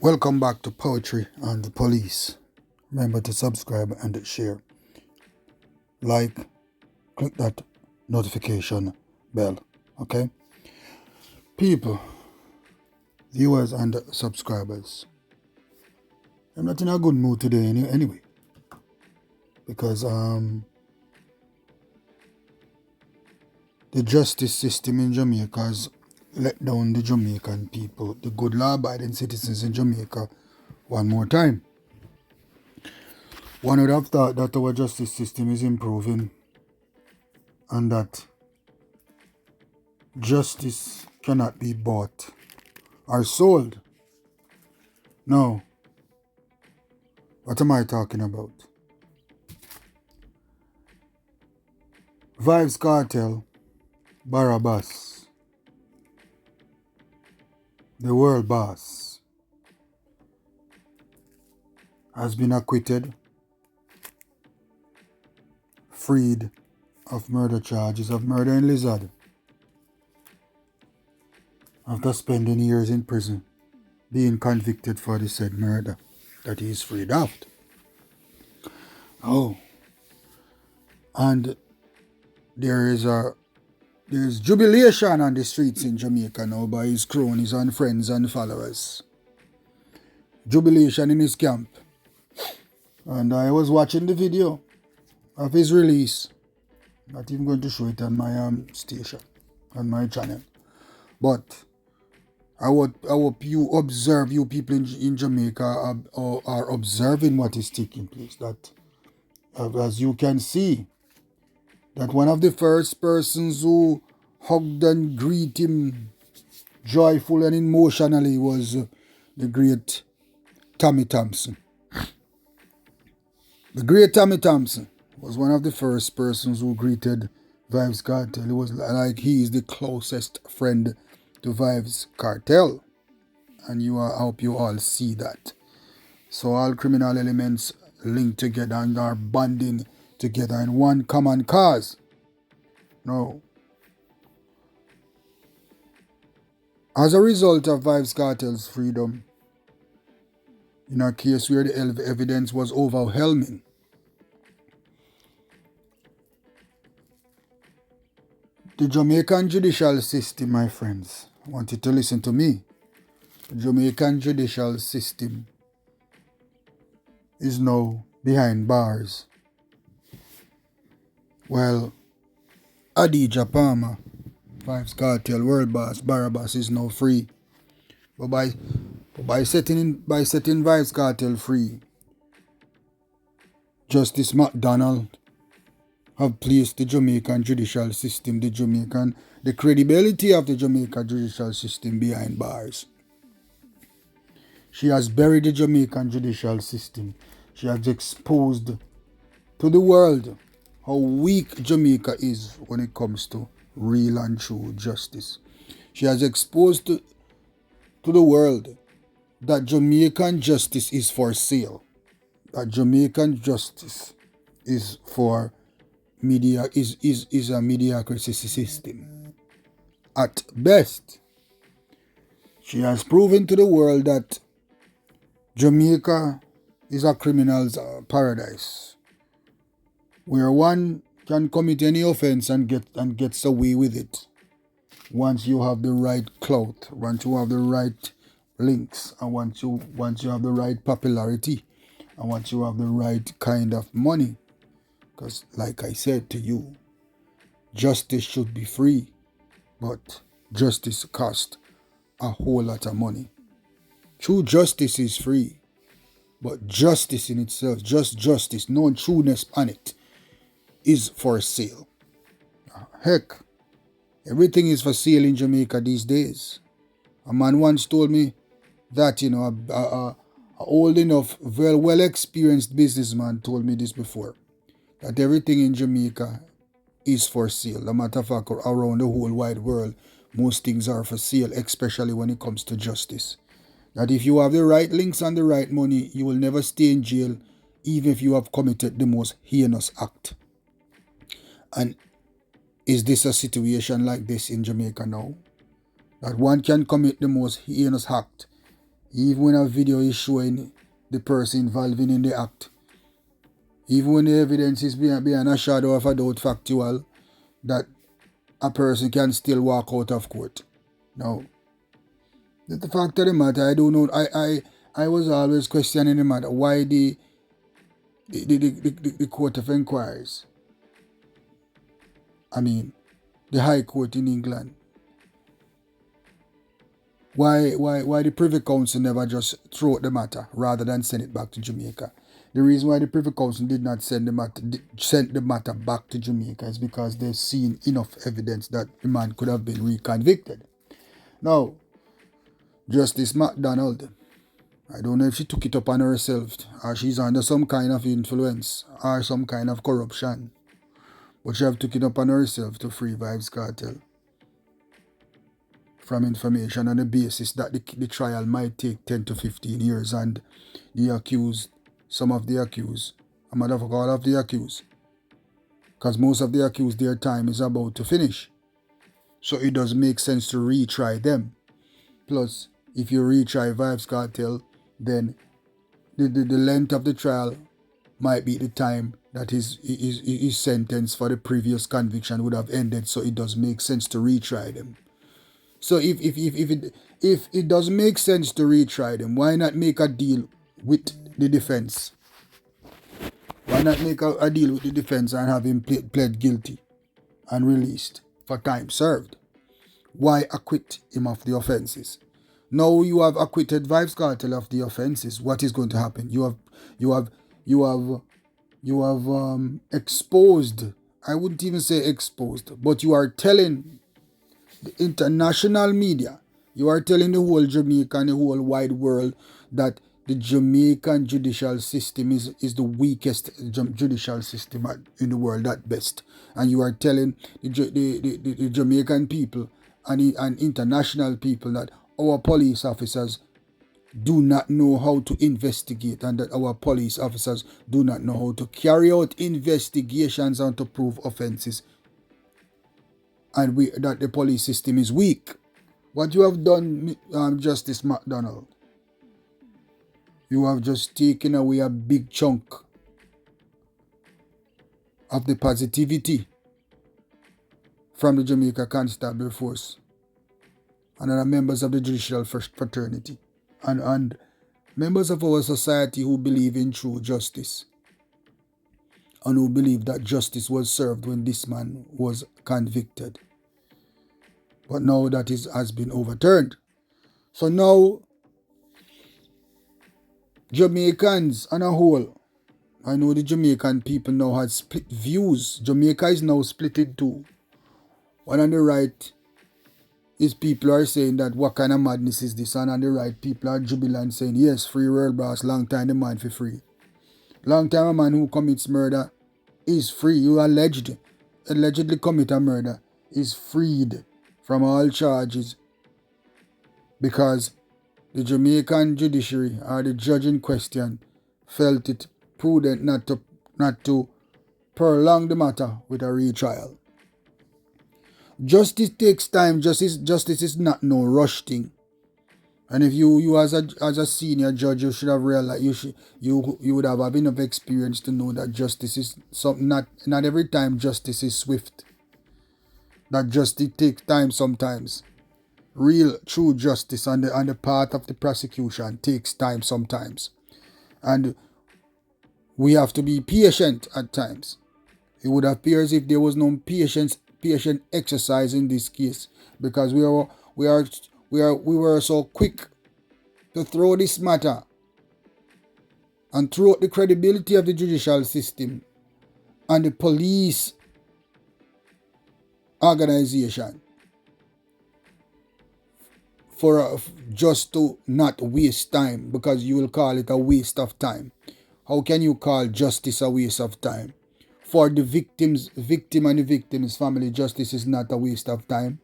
Welcome back to Poetry and the Police. Remember to subscribe and share. Like, click that notification bell, okay? People, viewers and subscribers, I'm not in a good mood today anyway. Because the justice system in Jamaica has let down the Jamaican people, the good law-abiding citizens in Jamaica, one more time. One would have thought that our justice system is improving and that justice cannot be bought or sold. No. What am I talking about? Vibes Kartel, Barabbas, the world boss, has been acquitted, freed of murder charges of murder in Lizard after spending years in prison being convicted for the said murder that he is freed of. Oh, and there's jubilation on the streets in Jamaica now by his cronies and friends and followers. Jubilation in his camp. And I was watching the video of his release. Not even going to show it on my station, on my channel. But I hope you observe, you people in Jamaica are observing what is taking place. That, as you can see, that one of the first persons who hugged and greeted him joyful and emotionally was the great Tommy Thompson. The great Tommy Thompson was one of the first persons who greeted Vibes Kartel. It was like he is the closest friend to Vibes Kartel. And I hope you all see that. So all criminal elements linked together and are bonding together in one common cause. No. As a result of Vibes Kartel's freedom, in a case where the evidence was overwhelming, the Jamaican judicial system, my friends, I want you to listen to me. The Jamaican judicial system is now behind bars. Well, Adidja Palmer, Vibes Kartel, world boss, Barabbas is now free. But by setting Vibes Kartel free, Justice McDonald have placed the Jamaican judicial system, the credibility of the Jamaican judicial system behind bars. She has buried the Jamaican judicial system. She has exposed to the world how weak Jamaica is when it comes to real and true justice. She has exposed to the world that Jamaican justice is for sale. That Jamaican justice is for is a mediocrity system. At best, she has proven to the world that Jamaica is a criminal's paradise, where one can commit any offense and gets away with it once you have the right clout, once you have the right links, and once you have the right popularity, and once you have the right kind of money. Because like I said to you, justice should be free, but justice costs a whole lot of money. True justice is free, but justice in itself, just justice, no trueness on it, is for sale. Heck, everything is for sale in Jamaica these days. A man once told me that, a old enough, well experienced businessman told me this before, that everything in Jamaica is for sale. No matter of fact, around the whole wide world, most things are for sale, especially when it comes to justice. That if you have the right links and the right money, you will never stay in jail, even if you have committed the most heinous act. And is this a situation like this in Jamaica now? That one can commit the most heinous act Even when a video is showing the person involving in the act, even when the evidence is behind a shadow of a doubt factual, that a person can still walk out of court. Now, the fact of the matter, I don't know. I was always questioning the matter why the Court of Inquiries, I mean, the High Court in England, why the Privy Council never just throw out the matter rather than send it back to Jamaica. The reason why the Privy Council did not send the matter back to Jamaica is because they've seen enough evidence that the man could have been reconvicted. Now, Justice MacDonald, I don't know if she took it upon herself or she's under some kind of influence or some kind of corruption, but she have took it upon herself to free Vibes Kartel from information on the basis that the trial might take 10 to 15 years and the accused, some of the accused, a matter of all of the accused, because most of the accused, their time is about to finish. So it does make sense to retry them. Plus, if you retry Vibes Kartel, then the length of the trial might be the time that his sentence for the previous conviction would have ended. So it does make sense to retry them. So if it does make sense to retry them, why not make a deal with the defense? Why not make a deal with the defense and have him pled guilty and released for time served? Why acquit him of the offenses? Now you have acquitted Vibes Kartel of the offenses. What is going to happen? You have exposed. I wouldn't even say exposed, but you are telling the international media, you are telling the whole Jamaica and the whole wide world that the Jamaican judicial system is the weakest judicial system in the world at best. And you are telling the Jamaican people and international people that our police officers do not know how to investigate and that our police officers do not know how to carry out investigations and to prove offenses, and that the police system is weak. What you have done, Justice MacDonald, you have just taken away a big chunk of the positivity from the Jamaica Constable Force and other members of the judicial fraternity and members of our society who believe in true justice and who believe that justice was served when this man was convicted. But now that has been overturned. So now, Jamaicans on a whole, I know the Jamaican people now have split views. Jamaica is now split in two. One on the right is people are saying that what kind of madness is this, and on the right people are jubilant saying yes, free world boss, long time the man for free. Long time a man who commits murder is free. You allegedly commit a murder is freed from all charges because the Jamaican judiciary or the judge in question felt it prudent not to prolong the matter with a retrial. Justice takes time. Justice is not no rush thing. And if you as a senior judge, you should have realized you would have enough experience to know that justice is not every time justice is swift. That justice takes time sometimes. Real true justice on the part of the prosecution takes time sometimes. And we have to be patient at times. It would appear as if there was no patient exercise in this case, because we were so quick to throw this matter and throw out the credibility of the judicial system and the police organization for just to not waste time, because you will call it a waste of time. How can you call justice a waste of time? For the victim and the victim's family, justice is not a waste of time.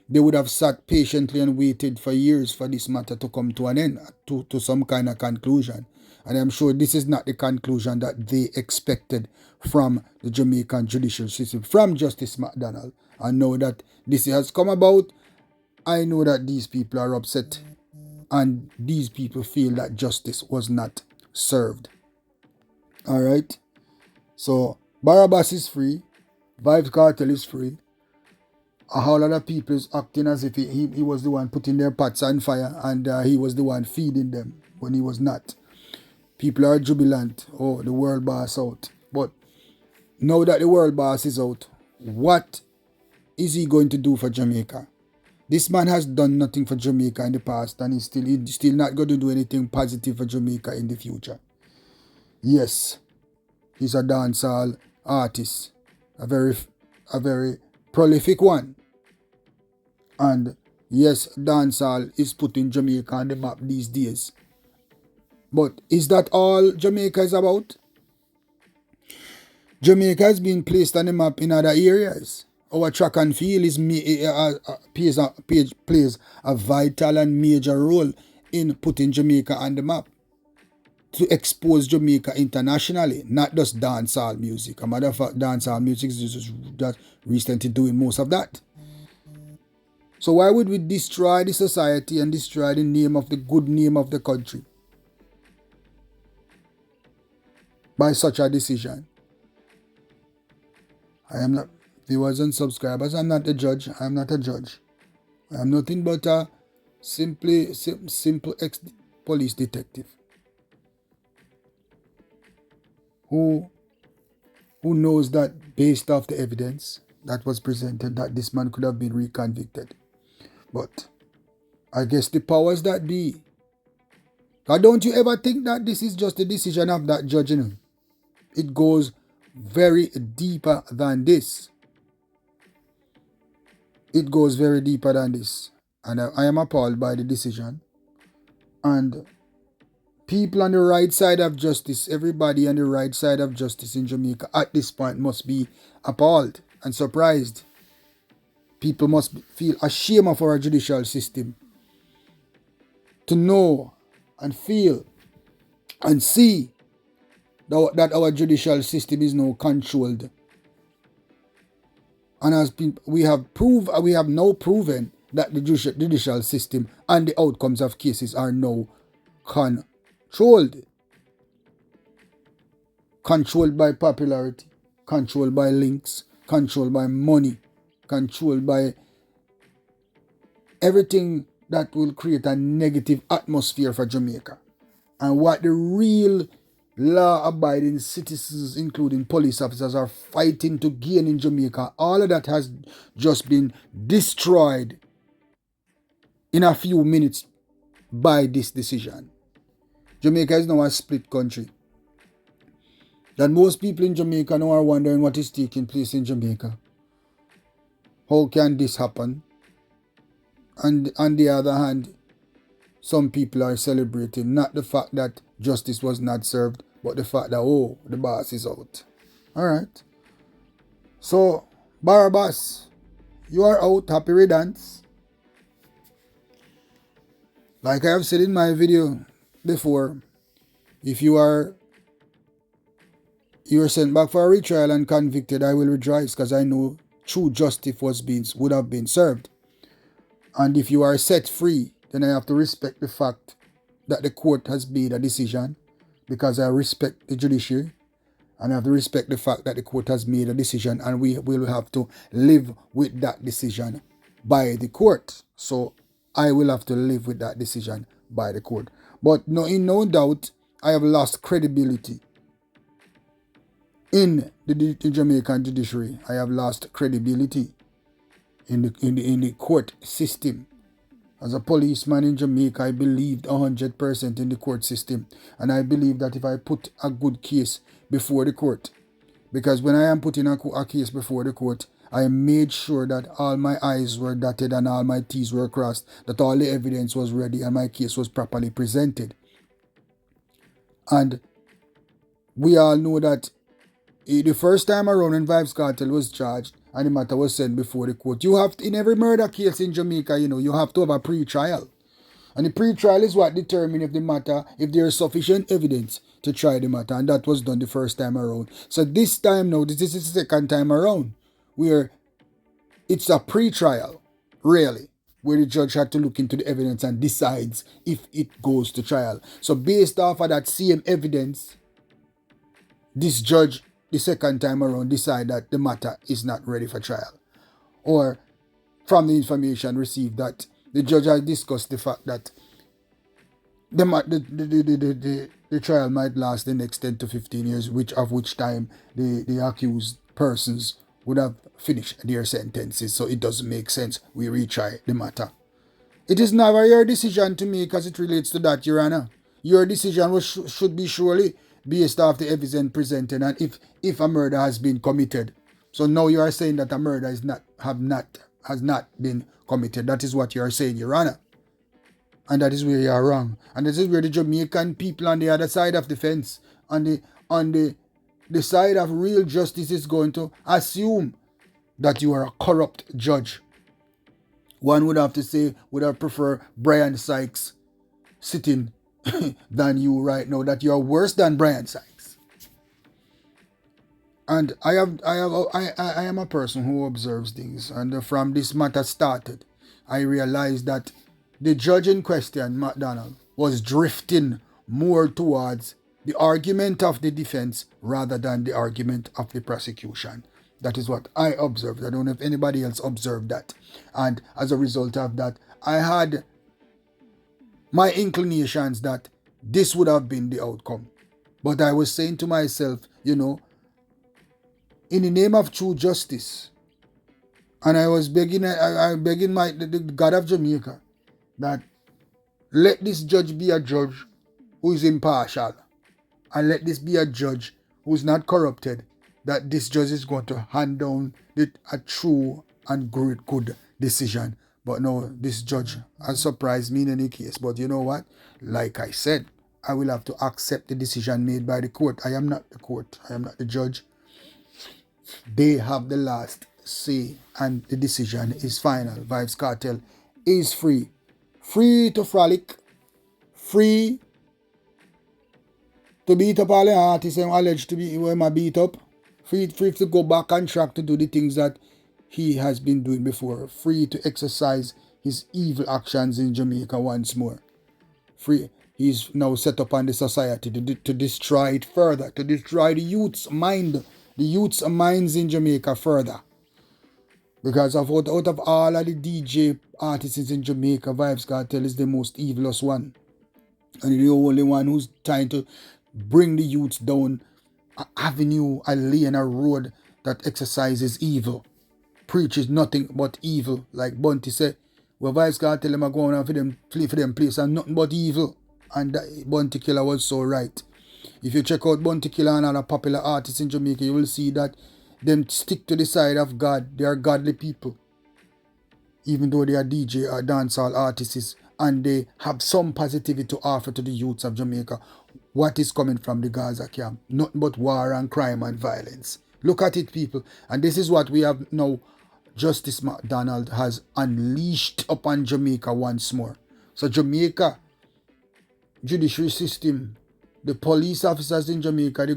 They would have sat patiently and waited for years for this matter to come to an end, to some kind of conclusion. And I'm sure this is not the conclusion that they expected from the Jamaican judicial system, from Justice MacDonald. I know that this has come about. I know that these people are upset. and these people feel that justice was not served. Alright? So Barabbas is free, Vibes Kartel is free. A whole lot of people is acting as if he was the one putting their pots on fire, and he was the one feeding them when he was not. People are jubilant. Oh, the world boss out. But now that the world boss is out, what is he going to do for Jamaica? This man has done nothing for Jamaica in the past, and he's still not going to do anything positive for Jamaica in the future. Yes, he's a dancehall artist, a very prolific one. And yes, dancehall is putting Jamaica on the map these days. But is that all Jamaica is about? Jamaica has been placed on the map in other areas. Our track and field plays a vital and major role in putting Jamaica on the map, to expose Jamaica internationally, not just dancehall music. A matter of fact, dancehall music is just recently doing most of that. So why would we destroy the society and destroy the name of the good name of the country by such a decision? I am not, viewers and subscribers, I'm not a judge. I'm not a judge. I am nothing but a simple ex-police detective who knows that based off the evidence that was presented, that this man could have been reconvicted. But I guess the powers that be. God, don't you ever think that this is just a decision of that judge? It goes very deeper than this. It goes very deeper than this. And I am appalled by the decision. And people on the right side of justice, everybody on the right side of justice in Jamaica at this point must be appalled and surprised. People must feel ashamed of our judicial system. To know and feel and see that our judicial system is now controlled. And as we have now proven that the judicial system and the outcomes of cases are now controlled. Controlled by popularity, controlled by links, controlled by money, controlled by everything that will create a negative atmosphere for Jamaica. And what the real law-abiding citizens, including police officers, are fighting to gain in Jamaica, all of that has just been destroyed in a few minutes by this decision. Jamaica is now a split country. That most people in Jamaica now are wondering what is taking place in Jamaica. How can this happen? And on the other hand, some people are celebrating not the fact that justice was not served, but the fact that, the boss is out. Alright. So, Barabbas, you are out. Happy riddance. Like I have said in my video before, if you are sent back for a retrial and convicted, I will rejoice, because I know true justice would have been served. And if you are set free, then I have to respect the fact that the court has made a decision, because I respect the judiciary, and I have to respect the fact that the court has made a decision, and we will have to live with that decision by the court. So I will have to live with that decision by the court. But in no doubt, I have lost credibility in the Jamaican judiciary. I have lost credibility in the court system. As a policeman in Jamaica, I believed 100% in the court system. And I believe that if I put a good case before the court, because when I am putting a case before the court, I made sure that all my I's were dotted and all my T's were crossed, that all the evidence was ready and my case was properly presented. And we all know that the first time around when Vibes Kartel was charged and the matter was sent before the court, you have to, in every murder case in Jamaica, you have to have a pre-trial. And the pre-trial is what determines if there is sufficient evidence to try the matter. And that was done the first time around. So this time now, this is the second time around, where it's a pre-trial, really. where the judge had to look into the evidence and decides if it goes to trial. So based off of that same evidence, this judge, the second time around, decide that the matter is not ready for trial. Or from the information received, that the judge has discussed the fact that the trial might last the next 10 to 15 years, of which time the accused persons would have finished their sentences. So it doesn't make sense we retry the matter. It is never your decision to make as it relates to that, Your Honor. Your decision should be surely based off the evidence presented and if a murder has been committed. So now you are saying that a murder has not been committed. That is what you are saying, Your Honor. And that is where you are wrong. And this is where the Jamaican people on the other side of the fence, on the side of real justice, is going to assume that you are a corrupt judge. One would have to say, would have preferred Brian Sykes sitting than you right now, that you are worse than Brian Sykes. And I am a person who observes things, and from this matter started, I realized that the judge in question, McDonald, was drifting more towards the argument of the defense rather than the argument of the prosecution. That is what I observed. I don't know if anybody else observed that. And as a result of that, I had my inclinations that this would have been the outcome. But I was saying to myself, in the name of true justice, and I was begging the God of Jamaica that let this judge be a judge who is impartial, and let this be a judge who is not corrupted, that this judge is going to hand down a true and good decision. But no, this judge has surprised me in any case. But you know what? Like I said, I will have to accept the decision made by the court. I am not the court. I am not the judge. They have the last say, and the decision is final. Vibes Kartel is free. Free to frolic. Free to beat up all the artists and alleged to be beat up. Free to go back on track to do the things that he has been doing before. Free to exercise his evil actions in Jamaica once more. Free. He's now set up on the society to destroy it further, to destroy the youth's minds in Jamaica further. Because out of all of the DJ artists in Jamaica, Vibes Kartel is the most evilest one. And the only one who's trying to bring the youths down an avenue, a lane, a road that exercises evil. Preaches nothing but evil. Like Bunty said, well, Vibes Kartel them are going on for them place and nothing but evil. And that Bunty Killer was so right. If you check out Bunty Killer and other popular artists in Jamaica, you will see that them stick to the side of God. They are godly people. Even though they are DJ or dancehall artists, and they have some positivity to offer to the youths of Jamaica. What is coming from the Gaza camp? Nothing but war and crime and violence. Look at it, people. And this is what we have now. Justice McDonald has unleashed upon Jamaica once more. So Jamaica, judiciary system, the police officers in Jamaica, the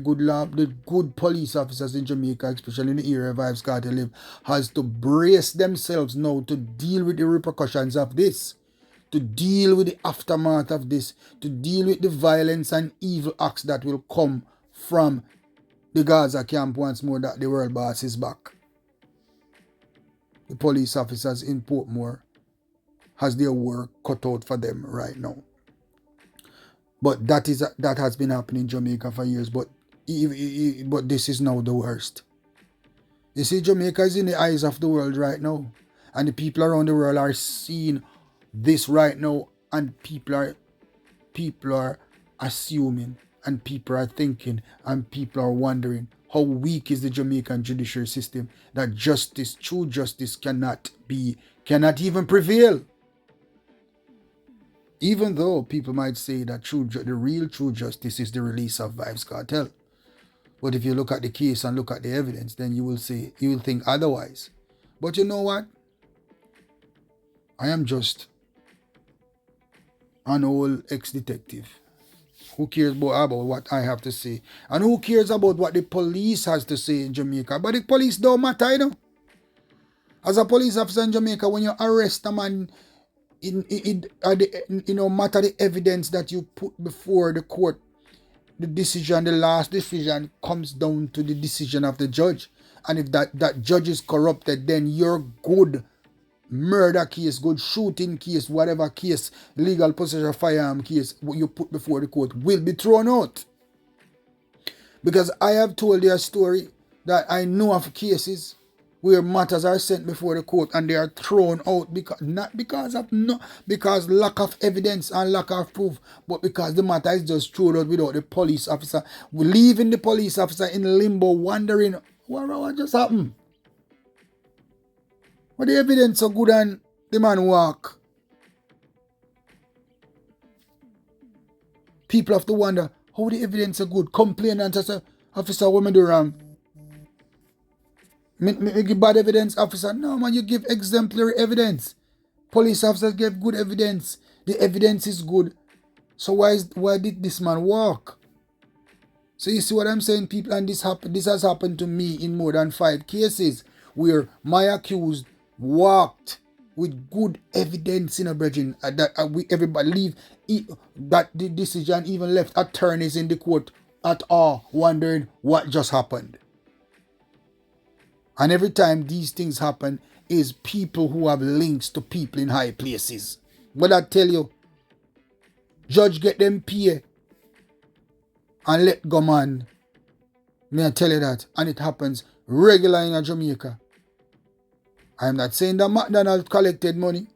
good police officers in Jamaica, especially in the area Vibes Kartel live, has to brace themselves now to deal with the repercussions of this, to deal with the aftermath of this, to deal with the violence and evil acts that will come from the Gaza camp once more that the world boss is back. The police officers in Portmore has their work cut out for them right now. But that has been happening in Jamaica for years. But this is now the worst. You see, Jamaica is in the eyes of the world right now. And the people around the world are seeing this right now. And people are assuming. And people are thinking. And people are wondering, how weak is the Jamaican judiciary system that justice, true justice, cannot even prevail. Even though people might say that the real true justice is the release of Vibes Kartel. But if you look at the case and look at the evidence, then you will think otherwise. But you know what? I am just an old ex-detective. Who cares about what I have to say? And who cares about what the police has to say in Jamaica? But the police don't matter, As a police officer in Jamaica, when you arrest a man, matter the evidence that you put before the court, the decision, the last decision comes down to the decision of the judge. And if that judge is corrupted, then your good murder case, good shooting case, whatever case, legal possession of firearm case, what you put before the court will be thrown out. Because I have told you a story that I know of cases where matters are sent before the court and they are thrown out because lack of evidence and lack of proof, but because the matter is just thrown out without the police officer, leaving the police officer in limbo, wondering what just happened. What the evidence so good and the man walk? People have to wonder how the evidence so good. Complainant as a officer, what me do wrong? Me give bad evidence, officer? No, man, you give exemplary evidence. Police officers give good evidence. The evidence is good. So why did this man walk? So you see what I'm saying, people? And this has happened to me in more than 5 cases where my accused walked with good evidence in a brethren that everybody leave that the decision even left attorneys in the court at all wondering what just happened. And every time these things happen is people who have links to people in high places. But I tell you, judge get them pay and let go, man. May I tell you that? And it happens regular in Jamaica. I am not saying that McDonald collected money,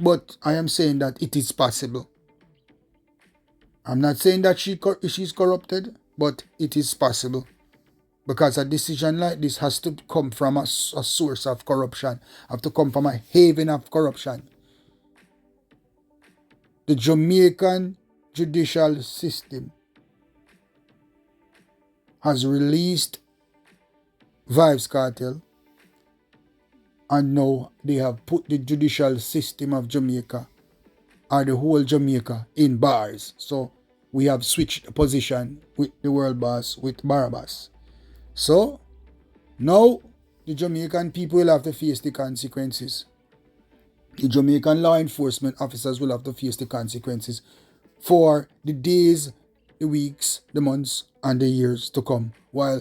but I am saying that it is possible. I'm not saying that she's corrupted, but it is possible. Because a decision like this has to come from a source of corruption, have to come from a haven of corruption. The Jamaican judicial system has released Vibes Kartel, and now they have put the judicial system of Jamaica, or the whole Jamaica, in bars. So we have switched position with the world boss, with Barabbas. So now the Jamaican people will have to face the consequences. The Jamaican law enforcement officers will have to face the consequences for the days, the weeks, the months, and the years to come, while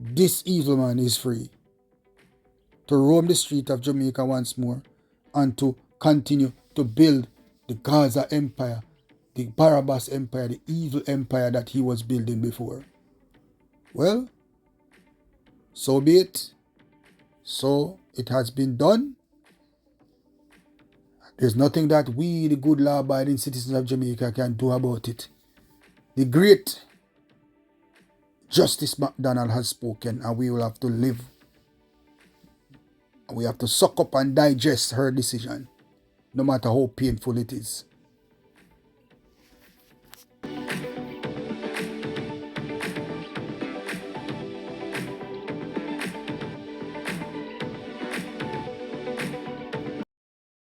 this evil man is free to roam the street of Jamaica once more and to continue to build the Gaza empire, the Barabbas empire, the evil empire that he was building before. Well, so be it. So it has been done. There's nothing that we, the good law-abiding citizens of Jamaica, can do about it. The great Justice McDonald has spoken, and we will have to live. We have to suck up and digest her decision, no matter how painful it is.